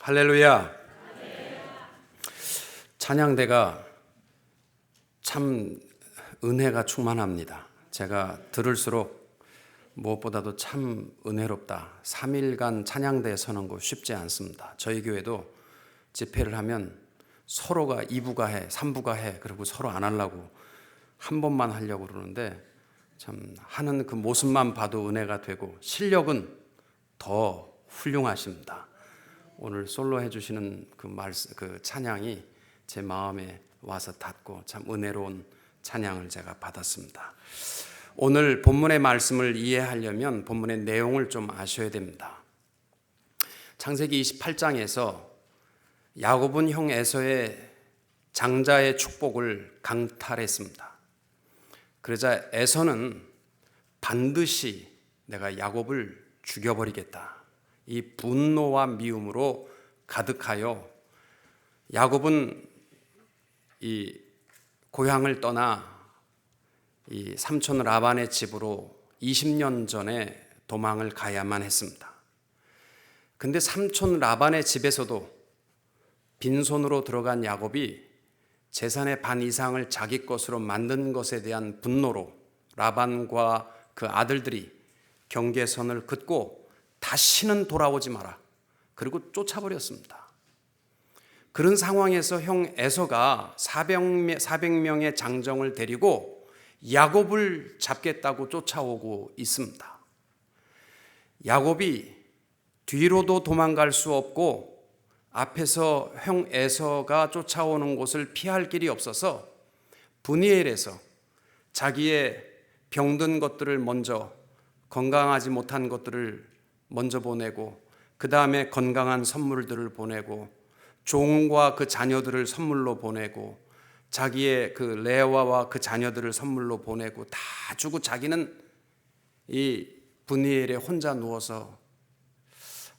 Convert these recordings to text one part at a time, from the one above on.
할렐루야. 찬양대가 참 은혜가 충만합니다. 제가 들을수록 무엇보다도 참 은혜롭다. 3일간 찬양대에 서는 거 쉽지 않습니다. 저희 교회도 집회를 하면 서로가 2부가 해, 3부가 해, 그리고 서로 안 하려고 한 번만 하려고 그러는데 참 하는 그 모습만 봐도 은혜가 되고 실력은 더 훌륭하십니다. 오늘 솔로 해주시는 그 찬양이 제 마음에 와서 닿고 참 은혜로운 찬양을 제가 받았습니다. 오늘 본문의 말씀을 이해하려면 본문의 내용을 좀 아셔야 됩니다. 창세기 28장에서 야곱은 형 에서의 장자의 축복을 강탈했습니다. 그러자 에서는 반드시 내가 야곱을 죽여버리겠다, 이 분노와 미움으로 가득하여 야곱은 이 고향을 떠나 이 삼촌 라반의 집으로 20년 전에 도망을 가야만 했습니다. 근데 삼촌 라반의 집에서도 빈손으로 들어간 야곱이 재산의 반 이상을 자기 것으로 만든 것에 대한 분노로 라반과 그 아들들이 경계선을 긋고 다시는 돌아오지 마라, 그리고 쫓아버렸습니다. 그런 상황에서 형 에서가 400명의 장정을 데리고 야곱을 잡겠다고 쫓아오고 있습니다. 야곱이 뒤로도 도망갈 수 없고 앞에서 형 에서가 쫓아오는 곳을 피할 길이 없어서 브니엘에서 자기의 병든 것들을 먼저, 건강하지 못한 것들을 먼저 보내고 그 다음에 건강한 선물들을 보내고 종과 그 자녀들을 선물로 보내고 자기의 그 레아와 그 자녀들을 선물로 보내고 다 주고 자기는 이 브니엘에 혼자 누워서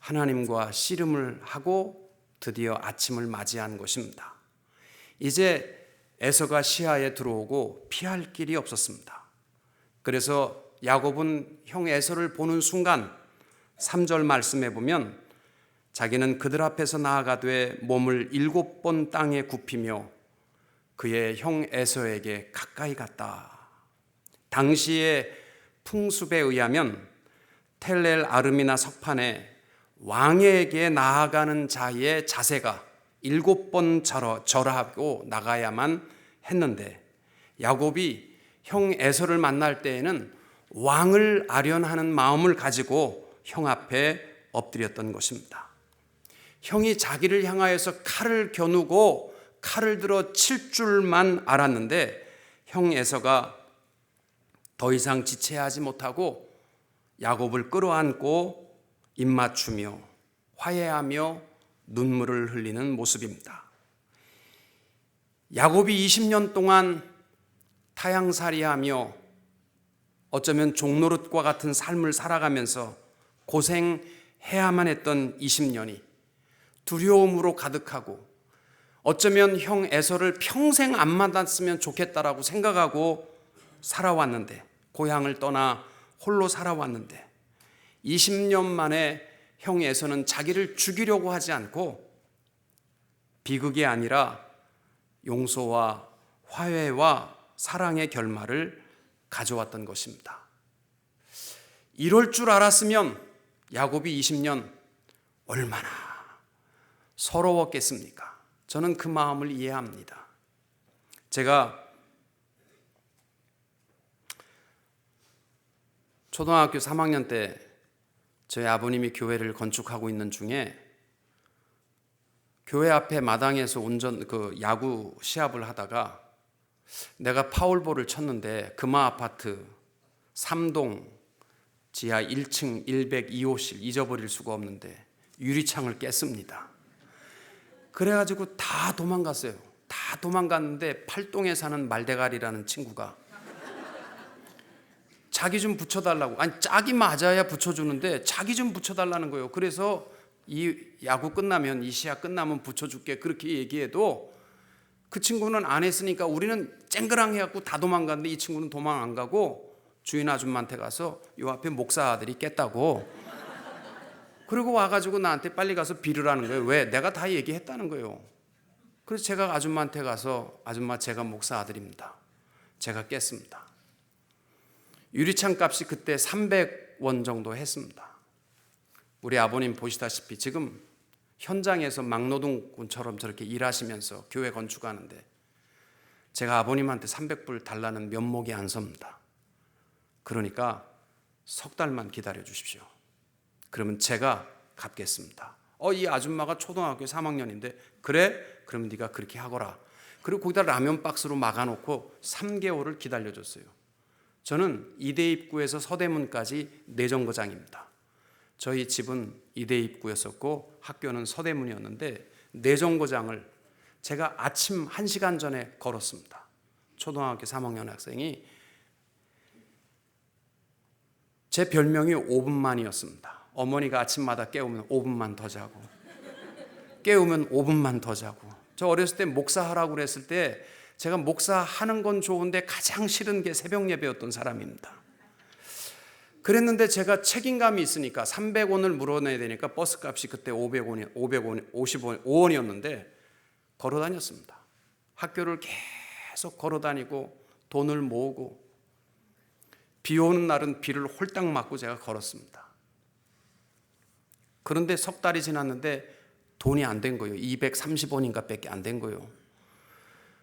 하나님과 씨름을 하고 드디어 아침을 맞이한 것입니다. 이제 에서가 시야에 들어오고 피할 길이 없었습니다. 그래서 야곱은 형 에서를 보는 순간 3절 말씀에 보면 자기는 그들 앞에서 나아가되 몸을 7번 땅에 굽히며 그의 형 에서에게 가까이 갔다. 당시의 풍습에 의하면 텔렐 아름이나 석판에 왕에게 나아가는 자의 자세가 7번 절하고 나가야만 했는데 야곱이 형 에서를 만날 때에는 왕을 아련하는 마음을 가지고 형 앞에 엎드렸던 것입니다. 형이 자기를 향하여서 칼을 겨누고 칼을 들어 칠 줄만 알았는데 형 에서가 더 이상 지체하지 못하고 야곱을 끌어안고 입맞추며 화해하며 눈물을 흘리는 모습입니다. 야곱이 20년 동안 타향살이하며 어쩌면 종노릇과 같은 삶을 살아가면서 고생해야만 했던 20년이 두려움으로 가득하고 어쩌면 형 에서를 평생 안 만났으면 좋겠다라고 생각하고 살아왔는데, 고향을 떠나 홀로 살아왔는데 20년 만에 형 에서는 자기를 죽이려고 하지 않고 비극이 아니라 용서와 화해와 사랑의 결말을 가져왔던 것입니다. 이럴 줄 알았으면 야곱이 20년 얼마나 서러웠겠습니까? 저는 그 마음을 이해합니다. 제가 초등학교 3학년 때 저희 아버님이 교회를 건축하고 있는 중에 교회 앞에 마당에서 야구 시합을 하다가 내가 파울볼을 쳤는데 금화 아파트 3동 지하 1층 102호실 잊어버릴 수가 없는데 유리창을 깼습니다. 그래가지고 다 도망갔어요. 다 도망갔는데 8동에 사는 말대가리라는 친구가 자기 좀 붙여달라고, 아니 짝이 맞아야 붙여주는데 자기 좀 붙여달라는 거예요. 그래서 이 야구 끝나면, 이 시합 끝나면 붙여줄게 그렇게 얘기해도 그 친구는 안 했으니까 우리는 쨍그랑해갖고 다 도망갔는데 이 친구는 도망 안 가고 주인 아줌마한테 가서 요 앞에 목사 아들이 깼다고 그리고 와가지고 나한테 빨리 가서 빌으라는 거예요. 왜? 내가 다 얘기했다는 거예요. 그래서 제가 아줌마한테 가서 아줌마 제가 목사 아들입니다. 제가 깼습니다. 유리창 값이 그때 300원 정도 했습니다. 우리 아버님 보시다시피 지금 현장에서 막노동꾼처럼 저렇게 일하시면서 교회 건축하는데 제가 아버님한테 300불 달라는 면목이 안 섭니다. 그러니까 석 달만 기다려 주십시오. 그러면 제가 갚겠습니다. 이 아줌마가 초등학교 3학년인데 그래? 그럼 네가 그렇게 하거라. 그리고 거기다 라면 박스로 막아놓고 3개월을 기다려줬어요. 저는 이대 입구에서 서대문까지 내정거장입니다. 저희 집은 이대 입구였었고 학교는 서대문이었는데 내정거장을 제가 아침 1시간 전에 걸었습니다. 초등학교 3학년 학생이 제 별명이 5분만이었습니다. 어머니가 아침마다 깨우면 5분만 더 자고 깨우면 5분만 더 자고. 저 어렸을 때 목사하라고 그랬을 때 제가 목사하는 건 좋은데 가장 싫은 게 새벽 예배였던 사람입니다. 그랬는데 제가 책임감이 있으니까 300원을 물어내야 되니까 버스값이 그때 555원이었는데 걸어 다녔습니다. 학교를 계속 걸어 다니고 돈을 모으고 비 오는 날은 비를 홀딱 맞고 제가 걸었습니다. 그런데 석 달이 지났는데 돈이 안 된 거예요. 230원인가 밖에 안 된 거예요.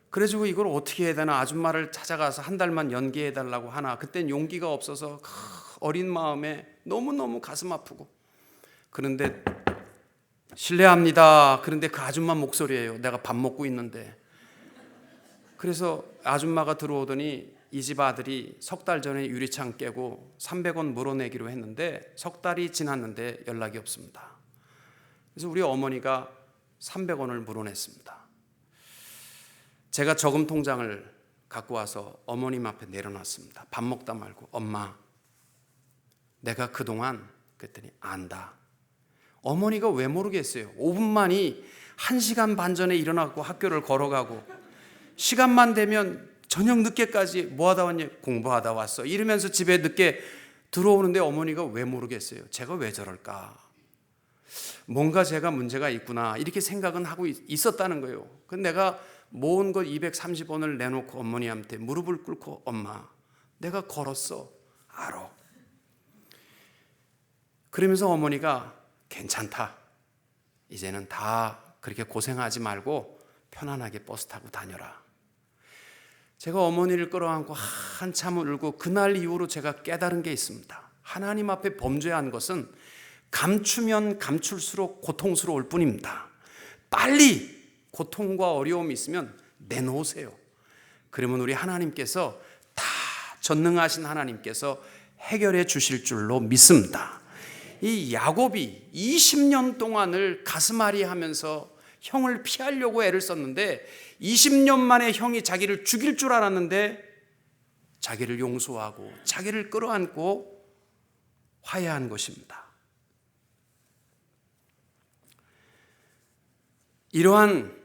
그래가지고 이걸 어떻게 해야 되나 아줌마를 찾아가서 한 달만 연기해 달라고 하나. 그땐 용기가 없어서 어린 마음에 너무너무 가슴 아프고. 그런데 실례합니다. 그런데 그 아줌마 목소리예요. 내가 밥 먹고 있는데. 그래서 아줌마가 들어오더니 이 집 아들이 석 달 전에 유리창 깨고 300원 물어내기로 했는데 석 달이 지났는데 연락이 없습니다. 그래서 우리 어머니가 300원을 물어냈습니다. 제가 저금 통장을 갖고 와서 어머님 앞에 내려놨습니다. 밥 먹다 말고 엄마 내가 그동안 그랬더니 안다. 어머니가 왜 모르겠어요. 5분만이 1시간 반 전에 일어나고 학교를 걸어가고 시간만 되면 저녁 늦게까지 뭐 하다 왔냐? 공부하다 왔어. 이러면서 집에 늦게 들어오는데 어머니가 왜 모르겠어요. 제가 왜 저럴까? 뭔가 제가 문제가 있구나 이렇게 생각은 하고 있었다는 거예요. 근데 내가 모은 거 230원을 내놓고 어머니한테 무릎을 꿇고 엄마 내가 걸었어. 알아. 그러면서 어머니가 괜찮다. 이제는 다 그렇게 고생하지 말고 편안하게 버스 타고 다녀라. 제가 어머니를 끌어안고 한참 울고 그날 이후로 제가 깨달은 게 있습니다. 하나님 앞에 범죄한 것은 감추면 감출수록 고통스러울 뿐입니다. 빨리 고통과 어려움이 있으면 내놓으세요. 그러면 우리 하나님께서 다 전능하신 하나님께서 해결해 주실 줄로 믿습니다. 이 야곱이 20년 동안을 가슴앓이 하면서 형을 피하려고 애를 썼는데 20년 만에 형이 자기를 죽일 줄 알았는데 자기를 용서하고 자기를 끌어안고 화해한 것입니다. 이러한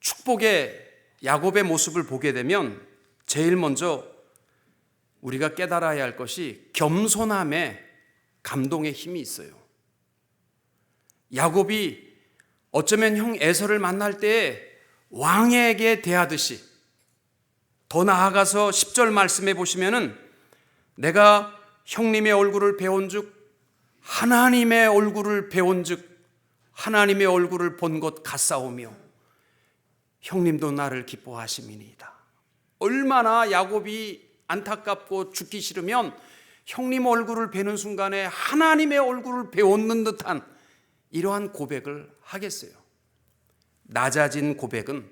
축복의 야곱의 모습을 보게 되면 제일 먼저 우리가 깨달아야 할 것이 겸손함에 감동의 힘이 있어요. 야곱이 어쩌면 형 에서를 만날 때 왕에게 대하듯이 더 나아가서 10절 말씀해 보시면은 내가 형님의 얼굴을 배운즉 하나님의 얼굴을 배운즉 하나님의 얼굴을 본 것 같사오며 형님도 나를 기뻐하심이니이다. 얼마나 야곱이 안타깝고 죽기 싫으면 형님 얼굴을 뵈는 순간에 하나님의 얼굴을 배웠는 듯한 이러한 고백을 하겠어요. 낮아진 고백은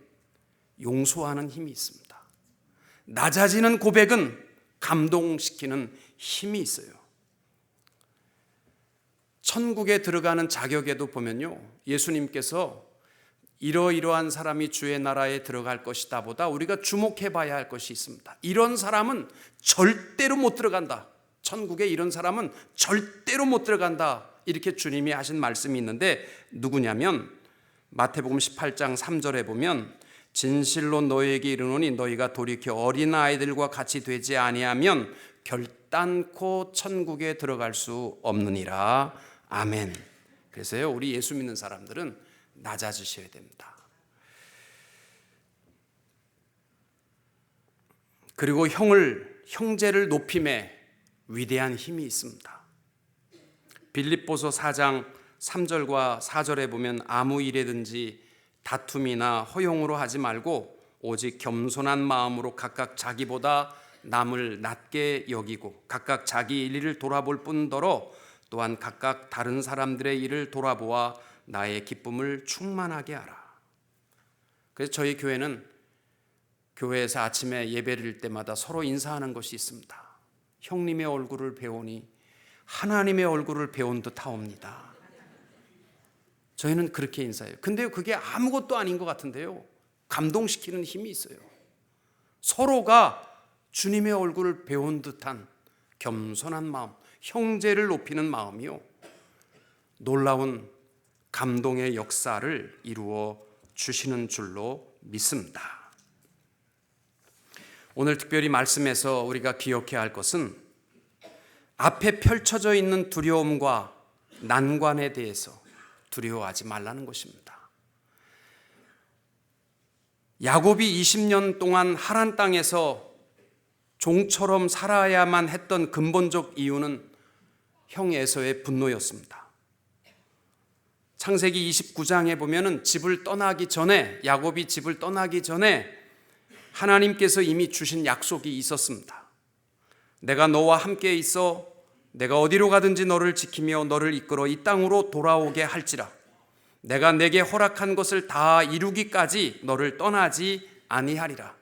용서하는 힘이 있습니다. 낮아지는 고백은 감동시키는 힘이 있어요. 천국에 들어가는 자격에도 보면요, 예수님께서 이러이러한 사람이 주의 나라에 들어갈 것이다 보다 우리가 주목해 봐야 할 것이 있습니다. 이런 사람은 절대로 못 들어간다. 천국에 이런 사람은 절대로 못 들어간다. 이렇게 주님이 하신 말씀이 있는데 누구냐면 마태복음 18장 3절에 보면 진실로 너희에게 이르노니 너희가 돌이켜 어린아이들과 같이 되지 아니하면 결단코 천국에 들어갈 수 없느니라. 아멘. 그래서요, 우리 예수 믿는 사람들은 낮아지셔야 됩니다. 그리고 형제를 높임에 위대한 힘이 있습니다. 빌립보서 4장 3절과 4절에 보면 아무 일에든지 다툼이나 허용으로 하지 말고 오직 겸손한 마음으로 각각 자기보다 남을 낮게 여기고 각각 자기 일을 돌아볼 뿐더러 또한 각각 다른 사람들의 일을 돌아보아 나의 기쁨을 충만하게 하라. 그래서 저희 교회는 교회에서 아침에 예배를 드릴 때마다 서로 인사하는 것이 있습니다. 형님의 얼굴을 배우니 하나님의 얼굴을 배운 듯 하옵니다. 저희는 그렇게 인사해요. 근데 그게 아무것도 아닌 것 같은데요, 감동시키는 힘이 있어요. 서로가 주님의 얼굴을 배운 듯한 겸손한 마음, 형제를 높이는 마음이요, 놀라운 감동의 역사를 이루어 주시는 줄로 믿습니다. 오늘 특별히 말씀에서 우리가 기억해야 할 것은 앞에 펼쳐져 있는 두려움과 난관에 대해서 두려워하지 말라는 것입니다. 야곱이 20년 동안 하란 땅에서 종처럼 살아야만 했던 근본적 이유는 형 에서의 분노였습니다. 창세기 29장에 보면은 야곱이 집을 떠나기 전에 하나님께서 이미 주신 약속이 있었습니다. 내가 너와 함께 있어 내가 어디로 가든지 너를 지키며 너를 이끌어 이 땅으로 돌아오게 할지라. 내가 내게 허락한 것을 다 이루기까지 너를 떠나지 아니하리라.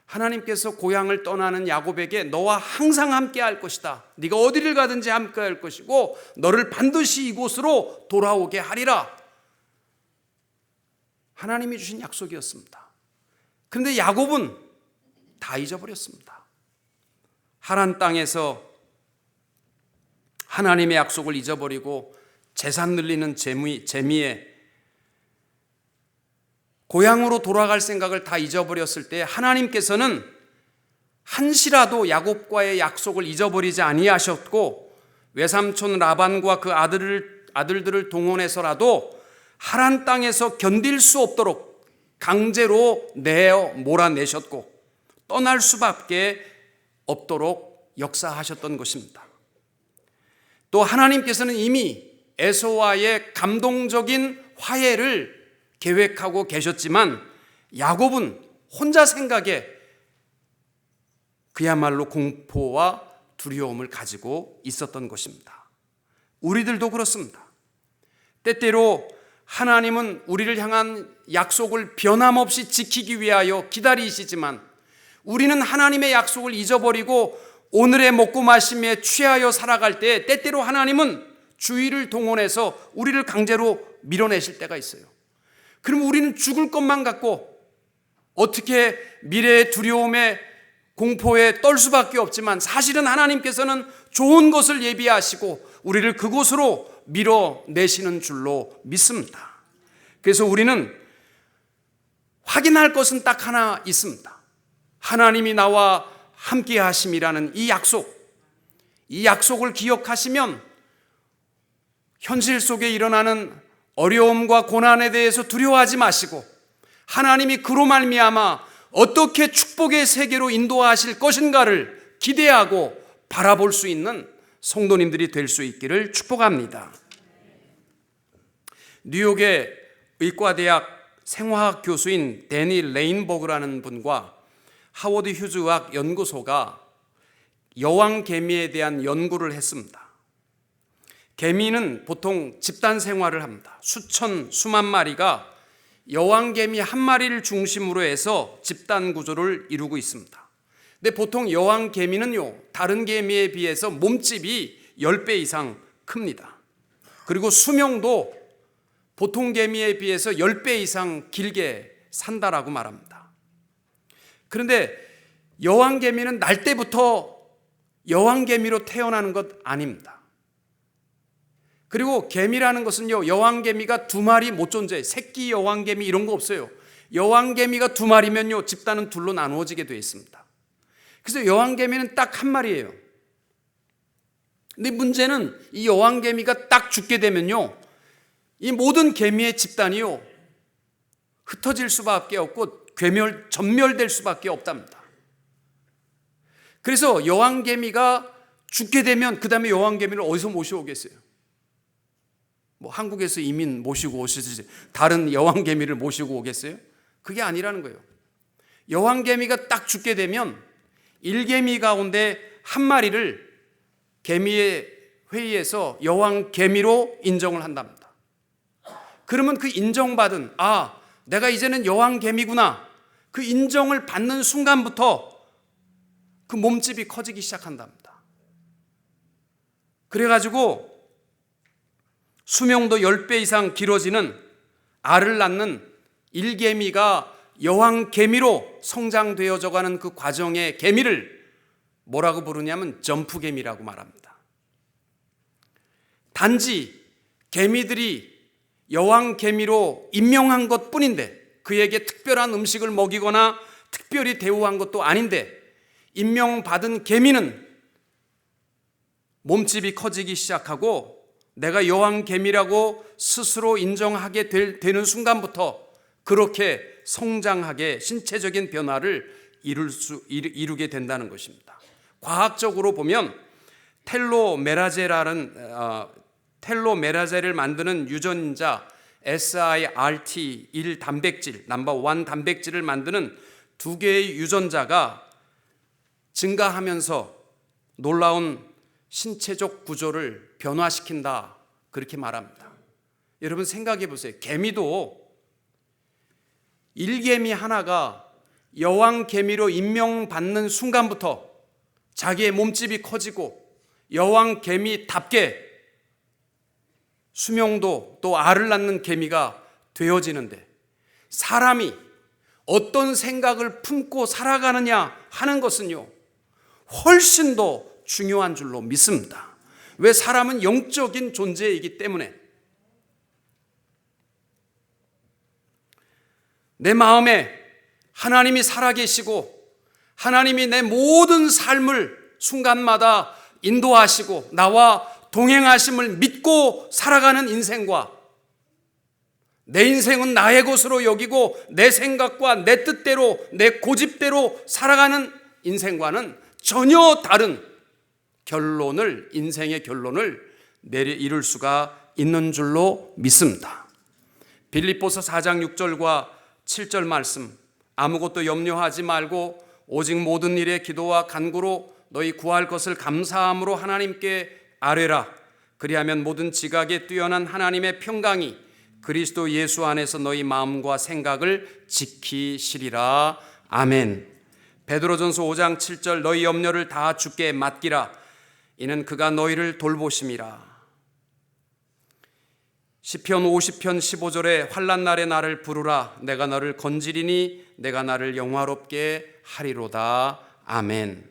하나님께서 고향을 떠나는 야곱에게 너와 항상 함께 할 것이다. 네가 어디를 가든지 함께 할 것이고 너를 반드시 이곳으로 돌아오게 하리라. 하나님이 주신 약속이었습니다. 그런데 야곱은 다 잊어버렸습니다. 하란 땅에서 하나님의 약속을 잊어버리고 재산 늘리는 재미에 고향으로 돌아갈 생각을 다 잊어버렸을 때 하나님께서는 한시라도 야곱과의 약속을 잊어버리지 아니하셨고 외삼촌 라반과 그 아들들을 동원해서라도 하란 땅에서 견딜 수 없도록 강제로 내어 몰아내셨고 떠날 수밖에 없도록 역사하셨던 것입니다. 또 하나님께서는 이미 에서와의 감동적인 화해를 계획하고 계셨지만 야곱은 혼자 생각에 그야말로 공포와 두려움을 가지고 있었던 것입니다. 우리들도 그렇습니다. 때때로 하나님은 우리를 향한 약속을 변함없이 지키기 위하여 기다리시지만 우리는 하나님의 약속을 잊어버리고 오늘의 먹고 마심에 취하여 살아갈 때 때때로 하나님은 주의를 동원해서 우리를 강제로 밀어내실 때가 있어요. 그럼 우리는 죽을 것만 갖고 어떻게 미래의 두려움에 공포에 떨 수밖에 없지만 사실은 하나님께서는 좋은 것을 예비하시고 우리를 그곳으로 밀어내시는 줄로 믿습니다. 그래서 우리는 확인할 것은 딱 하나 있습니다. 하나님이 나와 함께 하심이라는 이 약속을 기억하시면 현실 속에 일어나는 어려움과 고난에 대해서 두려워하지 마시고 하나님이 그로 말미암아 어떻게 축복의 세계로 인도하실 것인가를 기대하고 바라볼 수 있는 성도님들이 될 수 있기를 축복합니다. 뉴욕의 의과대학 생화학 교수인 데니 레인버그라는 분과 하워드 휴즈 의학 연구소가 여왕 개미에 대한 연구를 했습니다. 개미는 보통 집단 생활을 합니다. 수만 마리가 여왕 개미 한 마리를 중심으로 해서 집단 구조를 이루고 있습니다. 근데 보통 여왕 개미는요, 다른 개미에 비해서 몸집이 10배 이상 큽니다. 그리고 수명도 보통 개미에 비해서 10배 이상 길게 산다라고 말합니다. 그런데 여왕 개미는 날 때부터 여왕 개미로 태어나는 것 아닙니다. 그리고 개미라는 것은요, 여왕개미가 2마리 못 존재해요. 새끼 여왕개미 이런 거 없어요. 여왕개미가 2마리면요, 집단은 둘로 나누어지게 되어 있습니다. 그래서 여왕개미는 딱 한 마리예요. 근데 문제는 이 여왕개미가 딱 죽게 되면요, 이 모든 개미의 집단이요 흩어질 수밖에 없고 전멸될 수밖에 없답니다. 그래서 여왕개미가 죽게 되면 그 다음에 여왕개미를 어디서 모셔오겠어요? 뭐 한국에서 이민 모시고 오시지 다른 여왕개미를 모시고 오겠어요? 그게 아니라는 거예요. 여왕개미가 딱 죽게 되면 일개미 가운데 한 마리를 개미의 회의에서 여왕개미로 인정을 한답니다. 그러면 그 인정받은, 내가 이제는 여왕개미구나, 그 인정을 받는 순간부터 그 몸집이 커지기 시작한답니다. 그래가지고 수명도 10배 이상 길어지는 알을 낳는 일개미가 여왕개미로 성장되어져 가는 그 과정의 개미를 뭐라고 부르냐면 점프개미라고 말합니다. 단지 개미들이 여왕개미로 임명한 것 뿐인데, 그에게 특별한 음식을 먹이거나 특별히 대우한 것도 아닌데, 임명받은 개미는 몸집이 커지기 시작하고 내가 여왕개미라고 스스로 인정하게 되는 순간부터 그렇게 성장하게 신체적인 변화를 이루게 된다는 것입니다. 과학적으로 보면 텔로메라제를 만드는 유전자 SIRT 1 단백질, 넘버 1 단백질을 만드는 두 개의 유전자가 증가하면서 놀라운 신체적 구조를 변화시킨다, 그렇게 말합니다. 여러분 생각해 보세요. 개미도 일개미 하나가 여왕개미로 임명받는 순간부터 자기의 몸집이 커지고 여왕개미답게 수명도 또 알을 낳는 개미가 되어지는데, 사람이 어떤 생각을 품고 살아가느냐 하는 것은요 훨씬 더 중요한 줄로 믿습니다. 왜? 사람은 영적인 존재이기 때문에. 내 마음에 하나님이 살아계시고 하나님이 내 모든 삶을 순간마다 인도하시고 나와 동행하심을 믿고 살아가는 인생과, 내 인생은 나의 것으로 여기고 내 생각과 내 뜻대로 내 고집대로 살아가는 인생과는 전혀 다른 인생의 결론을 이룰 수가 있는 줄로 믿습니다. 빌립보서 4장 6절과 7절 말씀, 아무것도 염려하지 말고 오직 모든 일에 기도와 간구로 너희 구할 것을 감사함으로 하나님께 아뢰라. 그리하면 모든 지각에 뛰어난 하나님의 평강이 그리스도 예수 안에서 너희 마음과 생각을 지키시리라. 아멘. 베드로전서 5장 7절, 너희 염려를 다 주께 맡기라. 이는 그가 너희를 돌보심이라. 시편 50편 15절에 환난 날에 나를 부르라. 내가 너를 건지리니 내가 나를 영화롭게 하리로다. 아멘.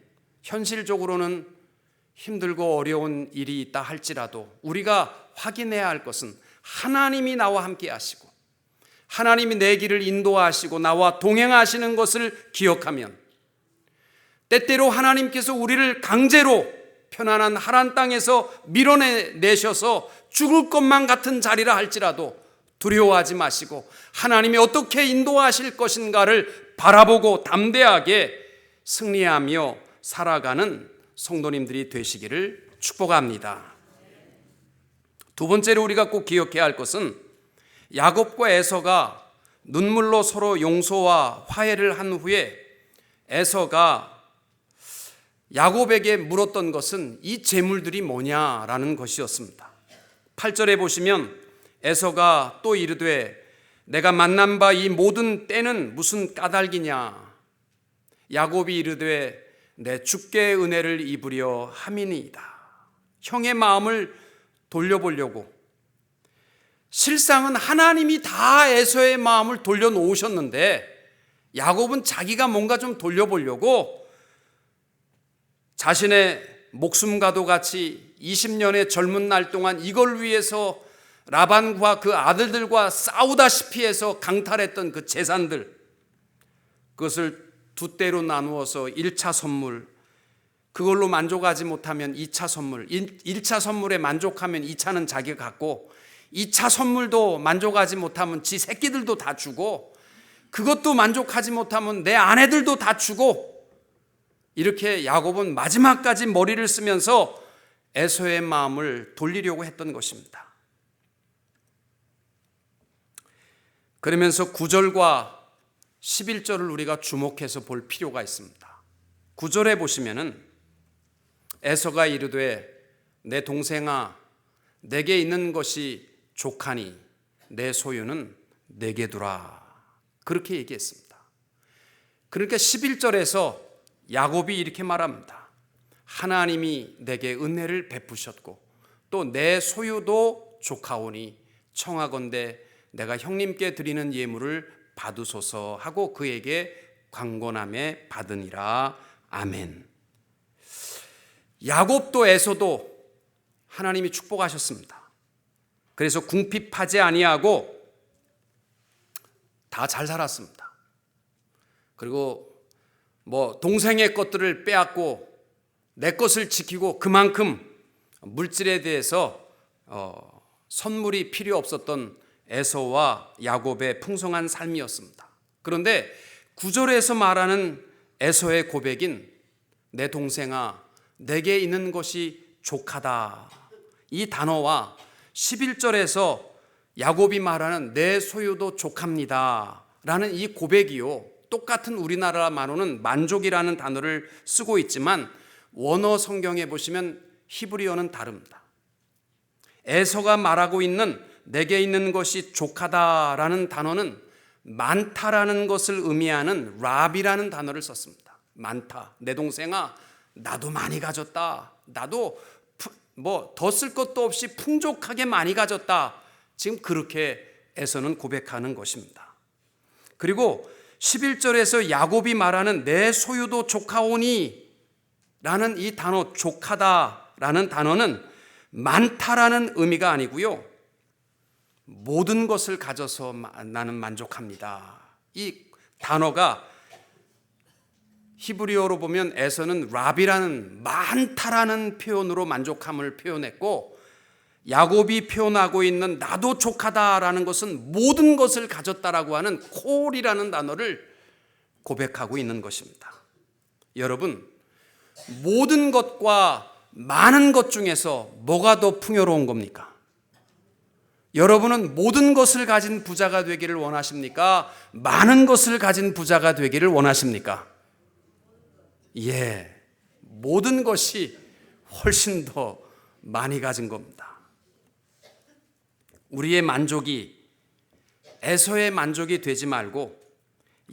현실적으로는 힘들고 어려운 일이 있다 할지라도 우리가 확인해야 할 것은 하나님이 나와 함께 하시고 하나님이 내 길을 인도하시고 나와 동행하시는 것을 기억하면, 때때로 하나님께서 우리를 강제로 편안한 하란 땅에서 밀어내셔서 죽을 것만 같은 자리라 할지라도 두려워하지 마시고 하나님이 어떻게 인도하실 것인가를 바라보고 담대하게 승리하며 살아가는 성도님들이 되시기를 축복합니다. 두 번째로 우리가 꼭 기억해야 할 것은 야곱과 에서가 눈물로 서로 용서와 화해를 한 후에 에서가 야곱에게 물었던 것은 이 재물들이 뭐냐라는 것이었습니다. 8절에 보시면 에서가 또 이르되 내가 만난 바 이 모든 때는 무슨 까닭이냐. 야곱이 이르되 내 주께 은혜를 입으려 함이니이다. 형의 마음을 돌려보려고, 실상은 하나님이 다 에서의 마음을 돌려놓으셨는데 야곱은 자기가 뭔가 좀 돌려보려고 자신의 목숨과도 같이 20년의 젊은 날 동안 이걸 위해서 라반과 그 아들들과 싸우다시피 해서 강탈했던 그 재산들, 그것을 두 때로 나누어서 1차 선물, 그걸로 만족하지 못하면 2차 선물, 1차 선물에 만족하면 2차는 자기가 갖고 2차 선물도 만족하지 못하면 지 새끼들도 다 주고 그것도 만족하지 못하면 내 아내들도 다 주고 이렇게 야곱은 마지막까지 머리를 쓰면서 에서의 마음을 돌리려고 했던 것입니다. 그러면서 9절과 11절을 우리가 주목해서 볼 필요가 있습니다. 9절에 보시면은 에서가 이르되 내 동생아 내게 있는 것이 족하니 내 소유는 내게 두라 그렇게 얘기했습니다. 그러니까 11절에서 야곱이 이렇게 말합니다. 하나님이 내게 은혜를 베푸셨고 또 내 소유도 족하오니 청하건대 내가 형님께 드리는 예물을 받으소서 하고 그에게 강권함에 받으니라. 아멘. 야곱도 에서도 하나님이 축복하셨습니다. 그래서 궁핍하지 아니하고 다 잘 살았습니다. 그리고 동생의 것들을 빼앗고 내 것을 지키고 그만큼 물질에 대해서 선물이 필요 없었던 에서와 야곱의 풍성한 삶이었습니다. 그런데 9절에서 말하는 에서의 고백인 내 동생아 내게 있는 것이 족하다 이 단어와 11절에서 야곱이 말하는 내 소유도 족합니다 라는 이 고백이요 똑같은 우리나라 말로는 만족이라는 단어를 쓰고 있지만 원어 성경에 보시면 히브리어는 다릅니다. 에서가 말하고 있는 내게 있는 것이 족하다라는 단어는 많다라는 것을 의미하는 랍이라는 단어를 썼습니다. 많다. 내 동생아 나도 많이 가졌다. 나도 더 쓸 것도 없이 풍족하게 많이 가졌다. 지금 그렇게 에서는 고백하는 것입니다. 그리고 11절에서 야곱이 말하는 내 소유도 족하오니 라는 이 단어 족하다라는 단어는 많다라는 의미가 아니고요. 모든 것을 가져서 나는 만족합니다. 이 단어가 히브리어로 보면 에서는 랍이라는 많다라는 표현으로 만족함을 표현했고 야곱이 표현하고 있는 나도 족하다라는 것은 모든 것을 가졌다라고 하는 콜이라는 단어를 고백하고 있는 것입니다. 여러분 모든 것과 많은 것 중에서 뭐가 더 풍요로운 겁니까? 여러분은 모든 것을 가진 부자가 되기를 원하십니까? 많은 것을 가진 부자가 되기를 원하십니까? 예, 모든 것이 훨씬 더 많이 가진 겁니다. 우리의 만족이 에서의 만족이 되지 말고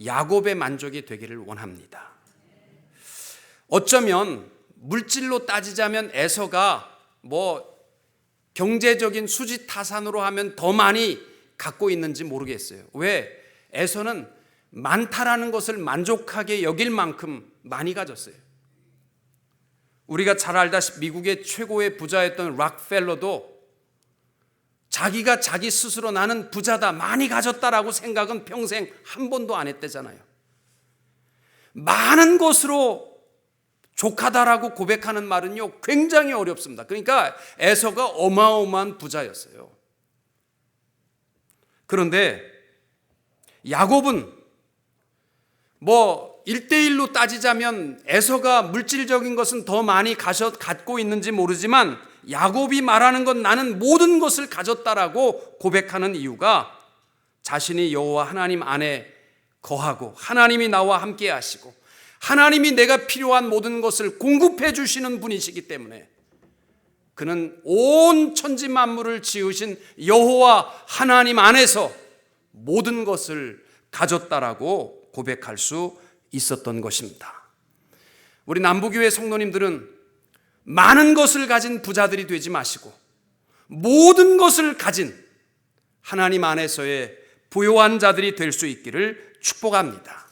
야곱의 만족이 되기를 원합니다. 어쩌면 물질로 따지자면 에서가 경제적인 수지타산으로 하면 더 많이 갖고 있는지 모르겠어요. 왜? 에서는 많다라는 것을 만족하게 여길 만큼 많이 가졌어요. 우리가 잘 알다시피 미국의 최고의 부자였던 락펠러도 자기가 자기 스스로 나는 부자다, 많이 가졌다라고 생각은 평생 한 번도 안 했대잖아요. 많은 것으로 족하다라고 고백하는 말은요 굉장히 어렵습니다. 그러니까 에서가 어마어마한 부자였어요. 그런데 야곱은 1대1로 따지자면 에서가 물질적인 것은 더 많이 갖고 있는지 모르지만 야곱이 말하는 건 나는 모든 것을 가졌다라고 고백하는 이유가 자신이 여호와 하나님 안에 거하고 하나님이 나와 함께 하시고 하나님이 내가 필요한 모든 것을 공급해 주시는 분이시기 때문에 그는 온 천지 만물을 지으신 여호와 하나님 안에서 모든 것을 가졌다라고 고백할 수 있었던 것입니다. 우리 남부교회 성도님들은 많은 것을 가진 부자들이 되지 마시고 모든 것을 가진 하나님 안에서의 부요한 자들이 될 수 있기를 축복합니다.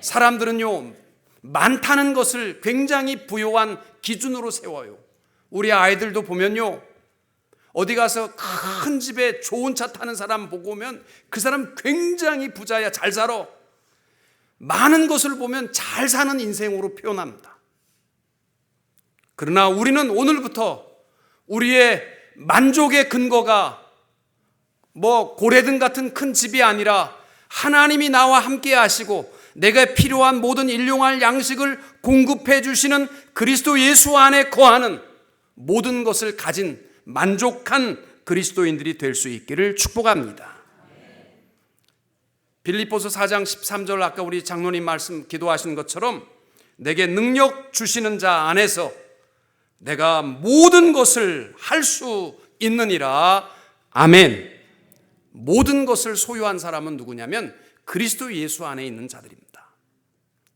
사람들은요 많다는 것을 굉장히 부요한 기준으로 세워요. 우리 아이들도 보면요 어디 가서 큰 집에 좋은 차 타는 사람 보고 오면 그 사람 굉장히 부자야, 잘 살아. 많은 것을 보면 잘 사는 인생으로 표현합니다. 그러나 우리는 오늘부터 우리의 만족의 근거가 고래등 같은 큰 집이 아니라 하나님이 나와 함께 하시고 내가 필요한 모든 일용할 양식을 공급해 주시는 그리스도 예수 안에 거하는 모든 것을 가진 만족한 그리스도인들이 될 수 있기를 축복합니다. 빌립보서 4장 13절 아까 우리 장로님 말씀 기도하신 것처럼 내게 능력 주시는 자 안에서 내가 모든 것을 할 수 있느니라. 아멘. 모든 것을 소유한 사람은 누구냐면 그리스도 예수 안에 있는 자들입니다.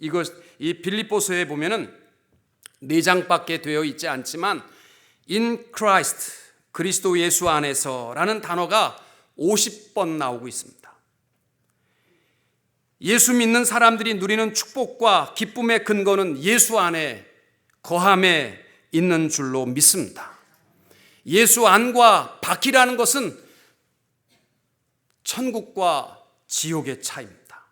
이 빌립보서에 보면은 4장밖에 되어 있지 않지만 in Christ, 그리스도 예수 안에서라는 단어가 50번 나오고 있습니다. 예수 믿는 사람들이 누리는 축복과 기쁨의 근거는 예수 안에 거함에 있는 줄로 믿습니다. 예수 안과 밖이라는 것은 천국과 지옥의 차이입니다.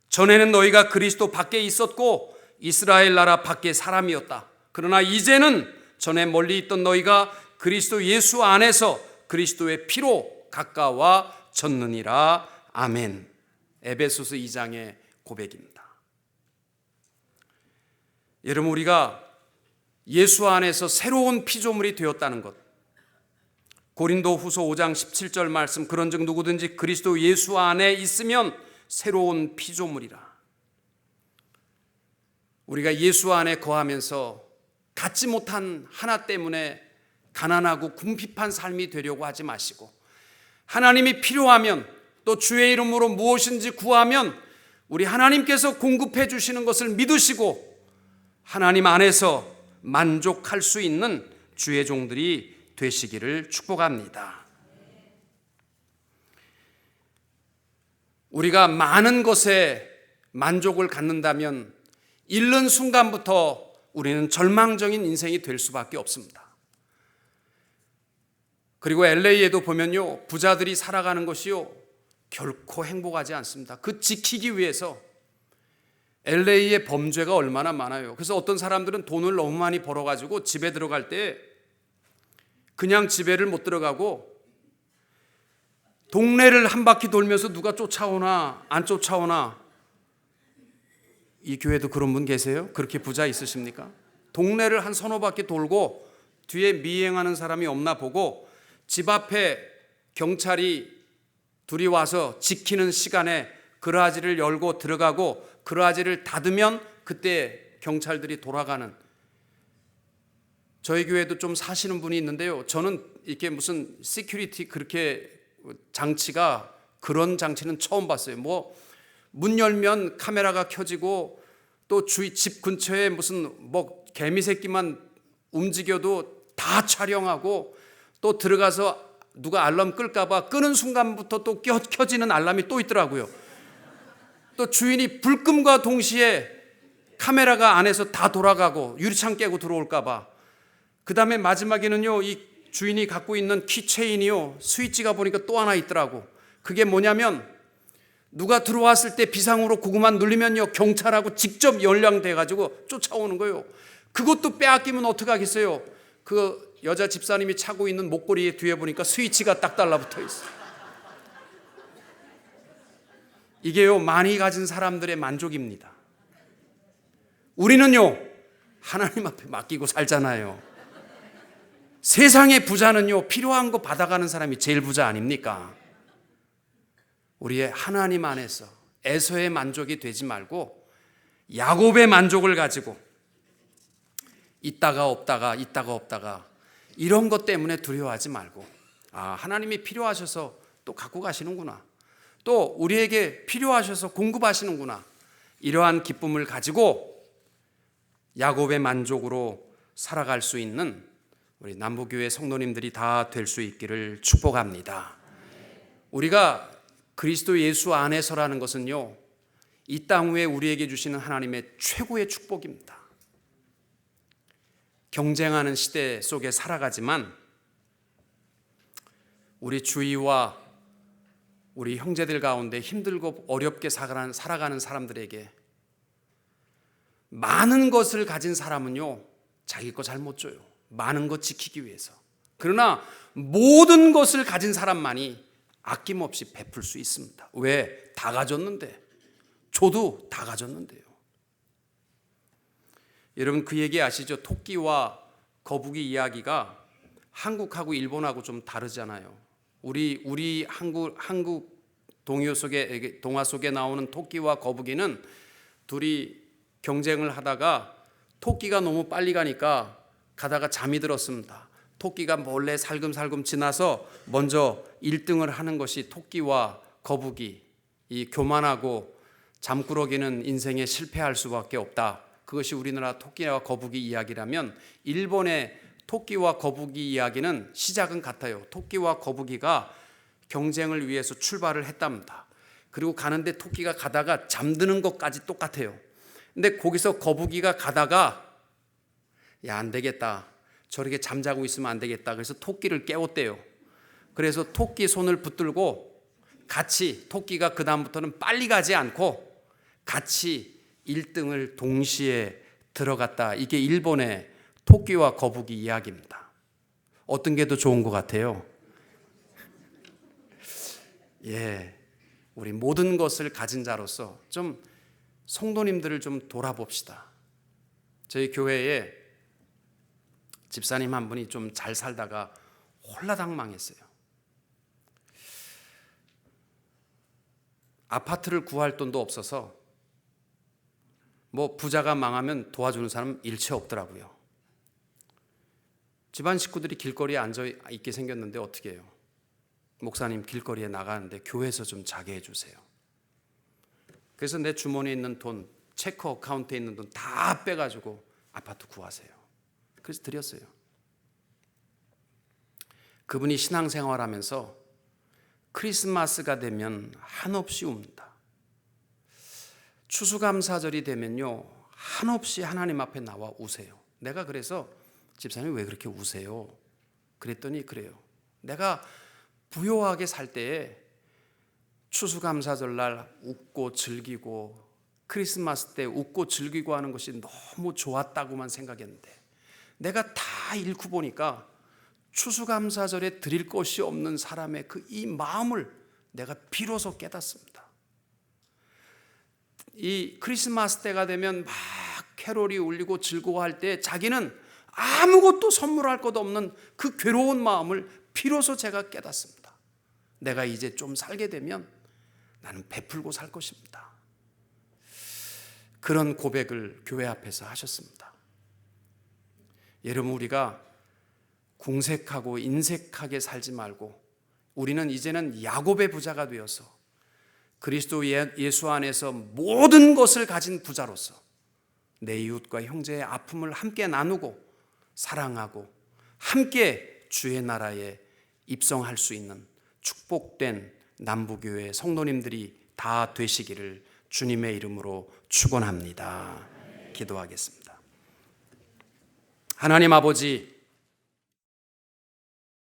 전에는 너희가 그리스도 밖에 있었고 이스라엘 나라 밖에 사람이었다. 그러나 이제는 전에 멀리 있던 너희가 그리스도 예수 안에서 그리스도의 피로 가까워졌느니라. 아멘. 에베소서 2장의 고백입니다. 여러분, 우리가 예수 안에서 새로운 피조물이 되었다는 것, 고린도후서 5장 17절 말씀, 그런즉 누구든지 그리스도 예수 안에 있으면 새로운 피조물이라. 우리가 예수 안에 거하면서 갖지 못한 하나 때문에 가난하고 궁핍한 삶이 되려고 하지 마시고, 하나님이 필요하면 또 주의 이름으로 무엇인지 구하면 우리 하나님께서 공급해 주시는 것을 믿으시고 하나님 안에서 만족할 수 있는 주의 종들이 되시기를 축복합니다. 우리가 많은 것에 만족을 갖는다면 잃는 순간부터 우리는 절망적인 인생이 될 수밖에 없습니다. 그리고 LA에도 보면요, 부자들이 살아가는 것이요 결코 행복하지 않습니다. 그 지키기 위해서 LA의 범죄가 얼마나 많아요. 그래서 어떤 사람들은 돈을 너무 많이 벌어가지고 집에 들어갈 때 그냥 집에를 못 들어가고 동네를 한 바퀴 돌면서 누가 쫓아오나 안 쫓아오나. 이 교회도 그런 분 계세요? 그렇게 부자 있으십니까? 동네를 한 서너 바퀴 돌고 뒤에 미행하는 사람이 없나 보고 집 앞에 경찰이 둘이 와서 지키는 시간에 그라지를 열고 들어가고 그라지를 닫으면 그때 경찰들이 돌아가는. 저희 교회도 좀 사시는 분이 있는데요, 저는 이렇게 무슨 시큐리티 그렇게 장치가, 그런 장치는 처음 봤어요. 문 열면 카메라가 켜지고 또 주위 집 근처에 무슨 개미 새끼만 움직여도 다 촬영하고, 또 들어가서 누가 알람 끌까봐 끄는 순간부터 또 켜지는 알람이 또 있더라고요. 또 주인이 불 끔과 동시에 카메라가 안에서 다 돌아가고 유리창 깨고 들어올까봐. 그 다음에 마지막에는요, 이 주인이 갖고 있는 키체인이요 스위치가 보니까 또 하나 있더라고. 그게 뭐냐면 누가 들어왔을 때 비상으로 그것만 누르면요 경찰하고 직접 연락돼 가지고 쫓아오는 거예요. 그것도 빼앗기면 어떡하겠어요. 그 여자 집사님이 차고 있는 목걸이 뒤에 보니까 스위치가 딱 달라붙어 있어요. 이게요 많이 가진 사람들의 만족입니다. 우리는요 하나님 앞에 맡기고 살잖아요. 세상의 부자는요 필요한 거 받아가는 사람이 제일 부자 아닙니까? 우리의 하나님 안에서 에서의 만족이 되지 말고 야곱의 만족을 가지고 있다가 없다가 이런 것 때문에 두려워하지 말고, 하나님이 필요하셔서 또 갖고 가시는구나, 또 우리에게 필요하셔서 공급하시는구나, 이러한 기쁨을 가지고 야곱의 만족으로 살아갈 수 있는 우리 남부교회 성도님들이 다 될 수 있기를 축복합니다. 우리가 그리스도 예수 안에서라는 것은요 이 땅 위에 우리에게 주시는 하나님의 최고의 축복입니다. 경쟁하는 시대 속에 살아가지만 우리 주위와 우리 형제들 가운데 힘들고 어렵게 살아가는 사람들에게 많은 것을 가진 사람은요 자기 거 잘 못 줘요. 많은 것 지키기 위해서. 그러나 모든 것을 가진 사람만이 아낌없이 베풀 수 있습니다. 왜? 다 가졌는데. 줘도 다 가졌는데요. 여러분 그 얘기 아시죠? 토끼와 거북이 이야기가 한국하고 일본하고 좀 다르잖아요. 우리 한국 동화 속에 나오는 토끼와 거북이는 둘이 경쟁을 하다가 토끼가 너무 빨리 가니까 가다가 잠이 들었습니다. 토끼가 몰래 살금살금 지나서 먼저 1등을 하는 것이 토끼와 거북이, 이 교만하고 잠꾸러기는 인생에 실패할 수밖에 없다. 그것이 우리나라 토끼와 거북이 이야기라면 일본의 토끼와 거북이 이야기는 시작은 같아요. 토끼와 거북이가 경쟁을 위해서 출발을 했답니다. 그리고 가는데 토끼가 가다가 잠드는 것까지 똑같아요. 근데 거기서 거북이가 가다가 야, 안 되겠다. 저렇게 잠자고 있으면 안 되겠다. 그래서 토끼를 깨웠대요. 그래서 토끼 손을 붙들고 같이 토끼가 그 다음부터는 빨리 가지 않고 같이 1등을 동시에 들어갔다. 이게 일본의 토끼와 거북이 이야기입니다. 어떤 게 더 좋은 것 같아요? 예, 우리 모든 것을 가진 자로서 좀 성도님들을 좀 돌아봅시다. 저희 교회에 집사님 한 분이 좀 잘 살다가 홀라당 망했어요. 아파트를 구할 돈도 없어서 뭐 부자가 망하면 도와주는 사람 일체 없더라고요. 집안 식구들이 길거리에 앉아 있게 생겼는데 어떻게 해요? 목사님 길거리에 나가는데 교회에서 좀 자게 해주세요. 그래서 내 주머니에 있는 돈, 체크 어카운트에 있는 돈 다 빼가지고 아파트 구하세요. 그래서 드렸어요. 그분이 신앙생활하면서 크리스마스가 되면 한없이 웁니다. 추수감사절이 되면요 한없이 하나님 앞에 나와 우세요. 내가 그래서 집사님 왜 그렇게 우세요? 그랬더니 그래요. 내가 부요하게 살 때에 추수감사절 날 웃고 즐기고 크리스마스 때 웃고 즐기고 하는 것이 너무 좋았다고만 생각했는데 내가 다 잃고 보니까 추수감사절에 드릴 것이 없는 사람의 그 이 마음을 내가 비로소 깨닫습니다. 이 크리스마스 때가 되면 막 캐롤이 울리고 즐거워할 때 자기는 아무것도 선물할 것 없는 그 괴로운 마음을 비로소 제가 깨닫습니다. 내가 이제 좀 살게 되면 나는 베풀고 살 것입니다. 그런 고백을 교회 앞에서 하셨습니다. 여러분 우리가 궁색하고 인색하게 살지 말고 우리는 이제는 야곱의 부자가 되어서 그리스도 예수 안에서 모든 것을 가진 부자로서 내 이웃과 형제의 아픔을 함께 나누고 사랑하고 함께 주의 나라에 입성할 수 있는 축복된 남부교회 성도님들이 다 되시기를 주님의 이름으로 축원합니다. 기도하겠습니다. 하나님 아버지,